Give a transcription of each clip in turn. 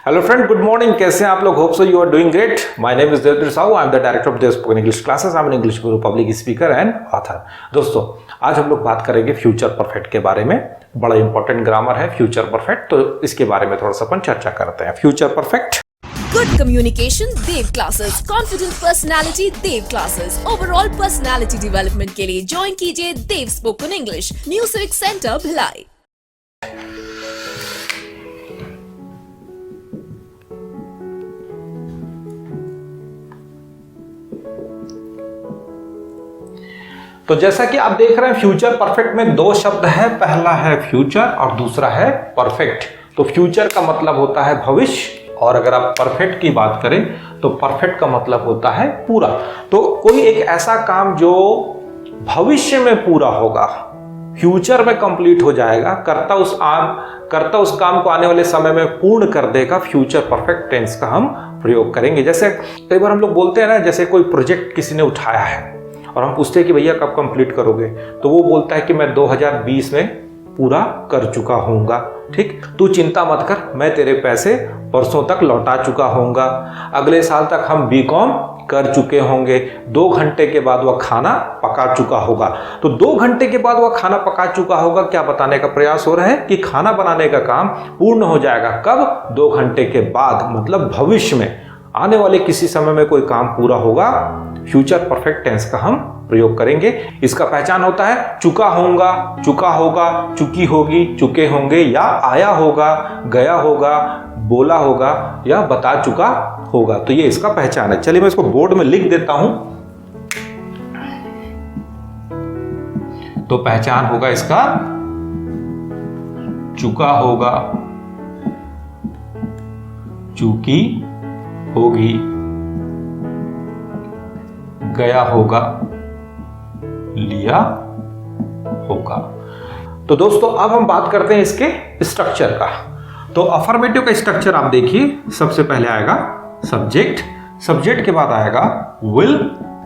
Hello friend, good morning. कैसे हैं आप लोग? Hope so you are doing great. My name is Devdutt Sahu. I am the director of Dev spoken English classes. I am an English guru, public speaker and author. दोस्तों, आज हम लोग बात करेंगे फ्यूचर परफेक्ट के बारे में। बड़ा इंपॉर्टेंट ग्रामर है फ्यूचर परफेक्ट, तो इसके बारे में थोड़ा सा अपन चर्चा करते हैं। Future perfect. Good communication Dev classes, confident personality Dev classes, overall personality development के लिए ज्वाइन कीजिए Dev spoken English new civic centre Bhilai. तो जैसा कि आप देख रहे हैं, फ्यूचर परफेक्ट में दो शब्द है। पहला है फ्यूचर और दूसरा है परफेक्ट। तो फ्यूचर का मतलब होता है भविष्य, और अगर आप परफेक्ट की बात करें तो परफेक्ट का मतलब होता है पूरा। तो कोई एक ऐसा काम जो भविष्य में पूरा होगा, फ्यूचर में कंप्लीट हो जाएगा, करता उस काम को आने वाले समय में पूर्ण कर देगा, फ्यूचर परफेक्ट टेंस का हम प्रयोग करेंगे। जैसे कई बार हम लोग बोलते हैं ना, जैसे कोई प्रोजेक्ट किसी ने उठाया है और हम पूछते हैं कि भैया कब कंप्लीट करोगे, तो वो बोलता है कि मैं 2020 में पूरा कर चुका होऊंगा। ठीक, तू चिंता मत कर, मैं तेरे पैसे परसों तक लौटा चुका होऊंगा। अगले साल तक हम बीकॉम कर चुके होंगे। 2 घंटे के बाद वह खाना पका चुका होगा। तो 2 घंटे के बाद वह खाना पका चुका होगा, क्या बताने का प्रयास हो रहा है कि खाना बनाने का काम पूर्ण हो जाएगा। कब? 2 घंटे के बाद, मतलब भविष्य में आने वाले किसी समय में कोई काम पूरा होगा। फ्यूचर परफेक्ट टेंस का हम प्रयोग करेंगे। इसका पहचान होता है चुका होऊंगा, चुका होगा, चुकी होगी, चुके होंगे, या आया होगा, गया होगा, बोला होगा, या बता चुका होगा। तो ये इसका पहचान है। चलिए मैं इसको बोर्ड में लिख देता हूं। तो पहचान होगा इसका चुका होगा, चुकी होगी, गया होगा, लिया होगा। तो दोस्तों, अब हम बात करते हैं इसके स्ट्रक्चर का। तो अफर्मेटिव का स्ट्रक्चर आप देखिए, सबसे पहले आएगा सब्जेक्ट, सब्जेक्ट के बाद आएगा विल,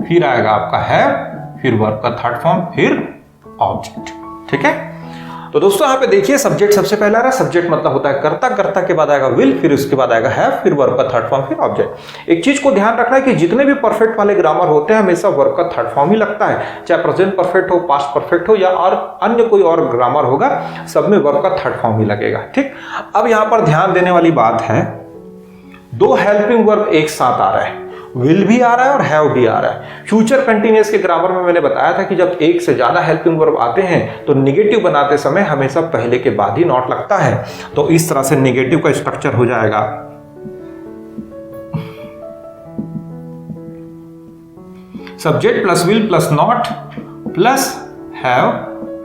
फिर आएगा आपका हैव, फिर वर्ब का थर्ड फॉर्म, फिर ऑब्जेक्ट। ठीक है, तो दोस्तों यहाँ पे देखिए सब्जेक्ट सबसे पहले आ रहा है। सब्जेक्ट मतलब होता है कर्ता, कर्ता के बाद आएगा विल, फिर उसके बाद आएगा हैव, फिर वर्ब का थर्ड फॉर्म, फिर ऑब्जेक्ट। एक चीज को ध्यान रखना है कि जितने भी परफेक्ट वाले ग्रामर होते हैं, हमेशा वर्ब का थर्ड फॉर्म ही लगता है। चाहे प्रेजेंट परफेक्ट हो, पास्ट परफेक्ट हो, या और अन्य कोई और ग्रामर होगा, सब में वर्ब का थर्ड फॉर्म ही लगेगा। ठीक, अब यहां पर ध्यान देने वाली बात है, 2 हेल्पिंग वर्ब एक साथ आ रहा है, विल भी आ रहा है और हैव भी आ रहा है। फ्यूचर कंटिन्यूअस के ग्रामर में मैंने बताया था कि जब एक से ज्यादा हेल्पिंग वर्ब आते हैं तो निगेटिव बनाते समय हमेशा पहले के बाद ही नॉट लगता है। तो इस तरह से निगेटिव का स्ट्रक्चर हो जाएगा subject plus will plus not plus have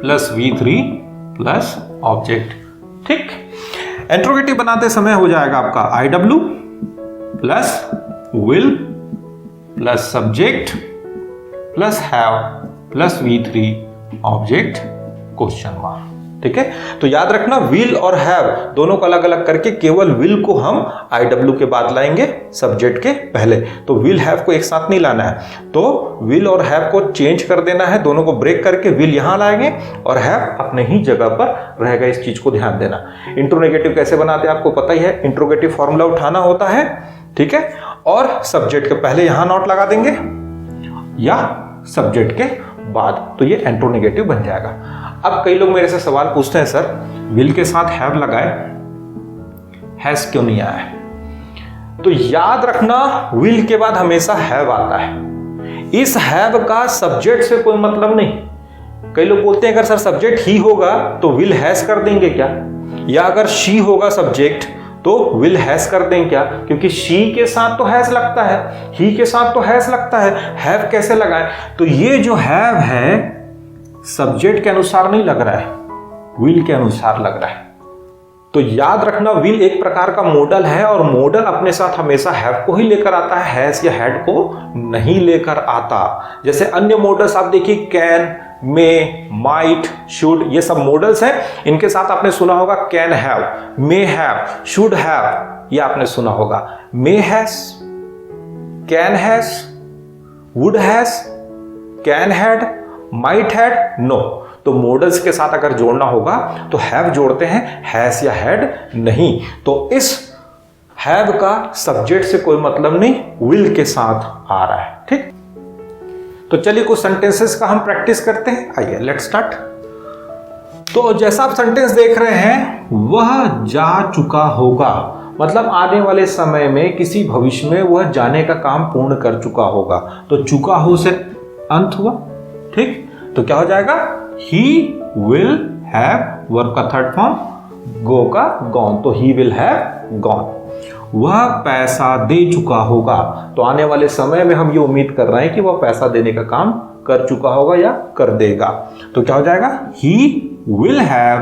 plus V3 plus object. ठीक, इंट्रोगेटिव बनाते समय हो जाएगा आपका IW plus will plus subject plus have plus V3 object question mark. ठीक है, तो याद रखना विल और हैव दोनों को अलग अलग करके केवल विल को हम IW के बाद लाएंगे, सब्जेक्ट के पहले। तो विल हैव को एक साथ नहीं लाना है, तो विल और हैव को चेंज कर देना है, दोनों को ब्रेक करके विल यहां लाएंगे और हैव अपने ही जगह पर रहेगा। इस चीज को ध्यान देना। इंट्रोनेगेटिव कैसे बनाते हैं आपको पता ही है, इंट्रोगेटिव फॉर्मूला उठाना होता है। ठीक है, और सब्जेक्ट के पहले यहां नॉट लगा देंगे या सब्जेक्ट के बाद, तो ये इंट्रोनेगेटिव बन जाएगा। अब कई लोग मेरे से सवाल पूछते हैं, सर विल के साथ हैव लगाए, हैज क्यों नहीं आया है? तो याद रखना, विल के बाद हमेशा हैव आता है। इस हैव का सब्जेक्ट से कोई मतलब नहीं। कई लोग बोलते हैं अगर सर सब्जेक्ट ही होगा तो विल हैज कर देंगे क्या, या अगर शी होगा सब्जेक्ट तो विल हैज कर दें क्या, क्योंकि शी के साथ तो हैज लगता है, ही के साथ तो हैज लगता है, हैव कैसे लगाए? तो ये जो हैव है सब्जेक्ट के अनुसार नहीं लग रहा है, विल के अनुसार लग रहा है। तो याद रखना, विल एक प्रकार का मॉडल है और मॉडल अपने साथ हमेशा हैव को ही लेकर आता है, हैज या हैड को नहीं लेकर आता। जैसे अन्य मॉडल्स आप देखिए, कैन, मे, माइट, शुड, ये सब मॉडल्स हैं। इनके साथ आपने सुना होगा can have, may have, should have, ये आपने सुना होगा। May has, can has, would has, can had, might had, no. तो मॉडल्स के साथ अगर जोड़ना होगा तो हैव जोड़ते हैं, हैज या हैड नहीं। तो इस हैव का सब्जेक्ट से कोई मतलब नहीं, विल के साथ आ रहा है। ठीक, तो चलिए कुछ सेंटेंसेस का हम प्रैक्टिस करते हैं। आइए लेट्स स्टार्ट। तो जैसा आप सेंटेंस देख रहे हैं, वह जा चुका होगा, मतलब आने वाले समय में किसी भविष्य में वह जाने का काम पूर्ण कर चुका होगा। तो चुका हो से अंत हुआ। ठीक, तो क्या हो जाएगा, ही विल हैव, वर्ब का थर्ड फॉर्म, गो का गॉन, तो ही विल हैव गॉन। वह पैसा दे चुका होगा, तो आने वाले समय में हम ये उम्मीद कर रहे हैं कि वह पैसा देने का काम कर चुका होगा या कर देगा। तो क्या हो जाएगा, ही विल हैव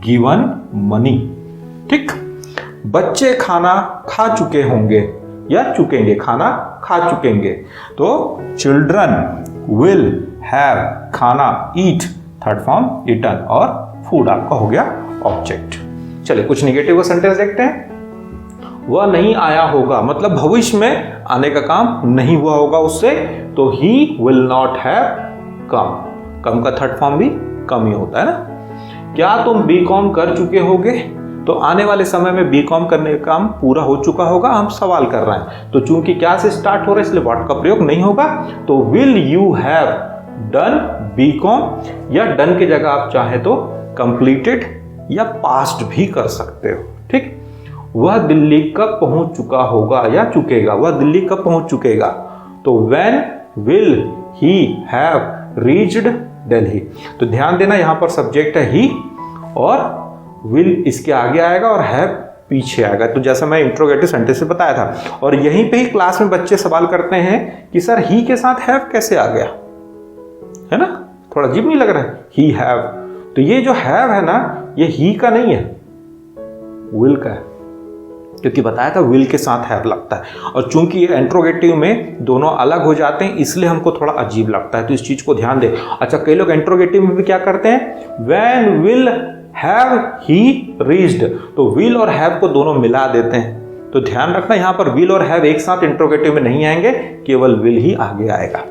गिवन मनी। ठीक, बच्चे खाना खा चुके होंगे या चुकेंगे, खाना खा चुकेंगे, तो चिल्ड्रन विल हैव, खाना ईट, थर्ड फॉर्म ईटन, और फूड आपका हो गया ऑब्जेक्ट। चलिए कुछ निगेटिव सेंटेंस देखते हैं। वह नहीं आया होगा, मतलब भविष्य में आने का काम नहीं हुआ होगा उससे, तो he will not have come. Come का थर्ड फॉर्म भी कम ही होता है ना। क्या तुम बीकॉम कर चुके होगे, तो आने वाले समय में बीकॉम करने का काम पूरा हो चुका होगा, हम सवाल कर रहे हैं। तो चूंकि क्या से स्टार्ट हो रहा है इसलिए व्हाट का प्रयोग नहीं होगा। तो will you have done become, या डन की जगह आप चाहें तो कंप्लीटेड या पास्ट भी कर सकते हो। ठीक, वह दिल्ली कब पहुंच चुका होगा या चुकेगा, वह दिल्ली कब पहुंच चुकेगा, तो when will he have reached Delhi. तो ध्यान देना यहां पर सब्जेक्ट है ही, और विल इसके आगे आएगा और हैव पीछे आएगा। तो जैसा मैं इंट्रोगेटिव सेंटेंस से बताया था, और यहीं पे ही क्लास में बच्चे सवाल करते हैं कि सर ही के साथ हैव कैसे आ गया, है ना, थोड़ा अजीब नहीं लग रहा है, ही हैव। तो ये जो हैव है ना, ये ही का नहीं है, विल का है, क्योंकि बताया था विल के साथ हैव लगता है। और चूंकि इंट्रोगेटिव में दोनों अलग हो जाते हैं इसलिए हमको थोड़ा अजीब लगता है, तो इस चीज को ध्यान दे। अच्छा, कई लोग इंट्रोगेटिव में भी क्या करते हैं, when will have he reached, तो विल और हैव को दोनों मिला देते हैं। तो ध्यान रखना यहां पर विल और हैव एक साथ इंट्रोगेटिव में नहीं आएंगे, केवल विल ही आगे आएगा।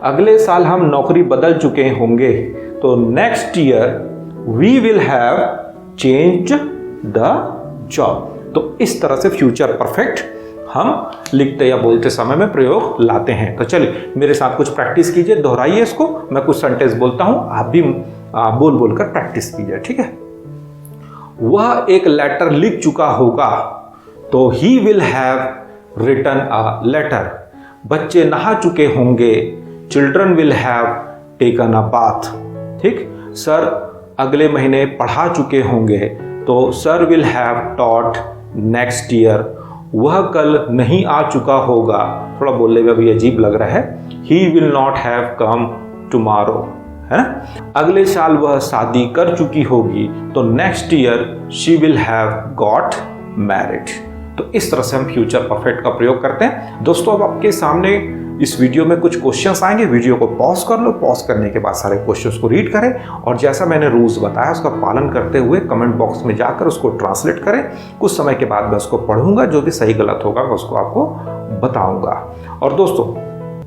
अगले साल हम नौकरी बदल चुके होंगे, तो next year we will have changed the job. तो इस तरह से फ्यूचर परफेक्ट हम लिखते या बोलते समय में प्रयोग लाते हैं। तो चलिए मेरे साथ कुछ प्रैक्टिस कीजिए, दोहराइए इसको। मैं कुछ सेंटेंस बोलता हूं, आप भी बोल बोलकर प्रैक्टिस कीजिए, ठीक है। वह एक लेटर लिख चुका होगा, तो he will have written a letter. बच्चे नहा चुके होंगे, children will have taken a bath. ठीक, सर अगले महीने पढ़ा चुके होंगे, तो sir will have taught next year. वह कल नहीं आ चुका होगा, थोड़ा बोलने में भी अजीब लग रहा है, ही will not have come tomorrow, है ना। अगले साल वह शादी कर चुकी होगी, तो next year she will have got married. तो इस तरह से हम फ्यूचर परफेक्ट का प्रयोग करते हैं। दोस्तों अब आपके सामने इस वीडियो में कुछ क्वेश्चंस आएंगे, वीडियो को पॉज कर लो, पॉज करने के बाद सारे क्वेश्चंस को रीड करें, और जैसा मैंने रूल्स बताया उसका पालन करते हुए कमेंट बॉक्स में जाकर उसको ट्रांसलेट करें। कुछ समय के बाद मैं उसको पढ़ूंगा, जो भी सही गलत होगा मैं उसको आपको बताऊंगा। और दोस्तों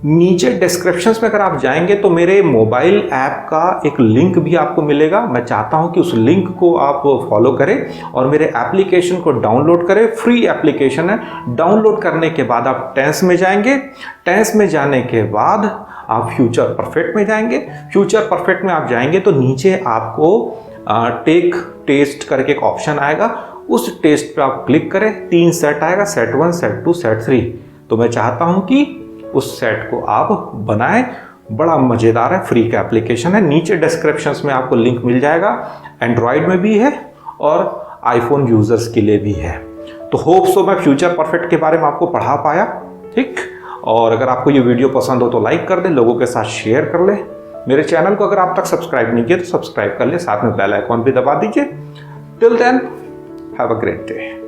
नीचे डिस्क्रिप्शंस में अगर आप जाएंगे तो मेरे मोबाइल ऐप का एक लिंक भी आपको मिलेगा। मैं चाहता हूं कि उस लिंक को आप फॉलो करें और मेरे एप्लीकेशन को डाउनलोड करें। फ्री एप्लीकेशन है। डाउनलोड करने के बाद आप टेंस में जाएंगे, टेंस में जाने के बाद आप फ्यूचर परफेक्ट में जाएंगे। फ्यूचर परफेक्ट में आप जाएंगे तो नीचे आपको टेक टेस्ट करके एक ऑप्शन आएगा, उस टेस्ट पे आप क्लिक करें। 3 सेट आएगा, सेट 1, सेट 2, सेट 3। तो मैं चाहता हूं कि उस सेट को आप बनाएं। बड़ा मजेदार है, फ्री का एप्लीकेशन है। नीचे डिस्क्रिप्शंस में आपको लिंक मिल जाएगा। एंड्रॉयड में भी है और आईफोन यूजर्स के लिए भी है। तो होप सो मैं फ्यूचर परफेक्ट के बारे में आपको पढ़ा पाया, ठीक। और अगर आपको ये वीडियो पसंद हो तो लाइक कर दें, लोगों के साथ शेयर कर ले। मेरे चैनल को अगर आप तक सब्सक्राइब नहीं किया तो सब्सक्राइब कर ले, साथ में बेल आइकॉन भी दबा दीजिए। Till then have a great day.